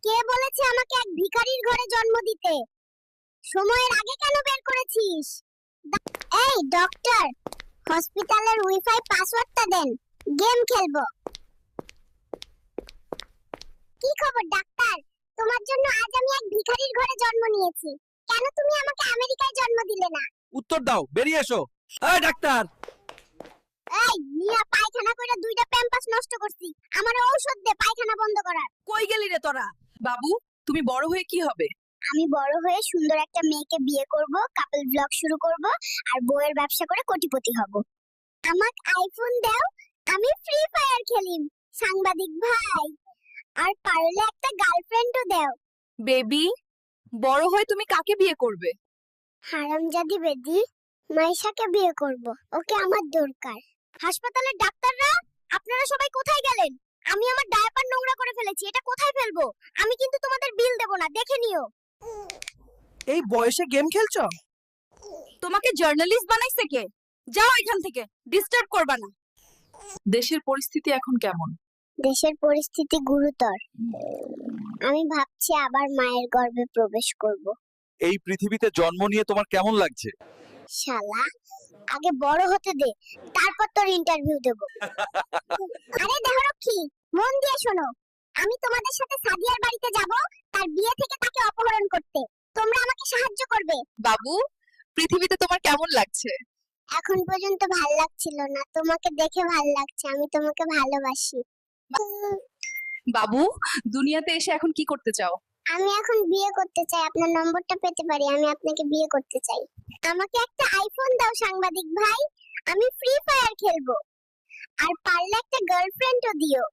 কে বলেছে আমাকে এক ভিখারির ঘরে জন্ম দিতে? সময়ের আগে কেন বের করেছিস? এই ডক্টর, হসপিটালের ওয়াইফাই পাসওয়ার্ডটা দেন, গেম খেলবো। কি খবর ডাক্তার? তোমার জন্য আজ আমি এক ভিখারির ঘরে জন্ম নিয়েছি। কেন তুমি আমাকে আমেরিকায় জন্ম দিলে না? উত্তর দাও, বেরিয়ে এসো। এই ডাক্তার, এই মিয়া, পায়খানা কইরা দুইটা প্যাম্পাস নষ্ট করছি। আমার ঔষধ দে পায়খানা বন্ধ করার। কই গেলি রে তোরা? বাবু, তুমি বড় হয়ে কি হবে? আমি বড় হয়ে সুন্দর একটা মেয়েকে বিয়ে করব, কাপল ব্লগ শুরু করব, আর বইয়ের ব্যবসা করে কোটিপতি হব। আমাকে আইফোন দাও, আমি ফ্রি ফায়ার খেলিম। সাংবাদিক ভাই, আর পারলে একটা গার্লফ্রেন্ডও দাও। বেবি, বড় হয়ে তুমি কাকে বিয়ে করবে? হারামজাদি বেদি, মাইশাকে বিয়ে করব। ওকে আমার দরকার। হাসপাতালের ডাক্তাররা, আপনারা সবাই কোথায় গেলেন? আমি আমার ডায়াপার নোংরা করে ফেলেছি, এটা কোথায় ফেলবো? আমি কিন্তু তোমাদের বিল দেব না, দেখে নিও। এই বয়সে গেম খেলছো? তোমাকে জার্নালিস্ট বানাইছে কে? যাও এখান থেকে, ডিস্টার্ব করবা না। দেশের পরিস্থিতি এখন কেমন? দেশের পরিস্থিতি গুরুতর। আমি ভাবছি আবার মায়ের গর্ভে প্রবেশ করব। এই পৃথিবীতে জন্ম নিয়ে তোমার কেমন লাগছে? শালা, আগে বড় হতে দে, তারপর তোর ইন্টারভিউ দেব। আরে দেহরক্ষী, মন দিয়ে শোনো। আমি তোমাদের সাথে সাদিয়ার বাড়িতে যাব, তার বিয়ে থেকে তাকে অপহরণ করতে। তোমরা আমাকে সাহায্য করবে। বাবু, পৃথিবীতে তোমার কেমন লাগছে? এখন পর্যন্ত ভাল লাগছিল না, তোমাকে দেখে ভাল লাগছে। আমি তোমাকে ভালোবাসি। বাবু, দুনিয়াতে এসে এখন কি করতে চাও? আমি এখন বিয়ে করতে চাই। আপনার নম্বরটা পেতে পারি? আমি আপনাকে বিয়ে করতে চাই। আমাকে একটা আইফোন দাও সাংবাদিক ভাই, আমি ফ্রি ফায়ার খেলবো। আর পারলে একটা গার্লফ্রেন্ডও দিও।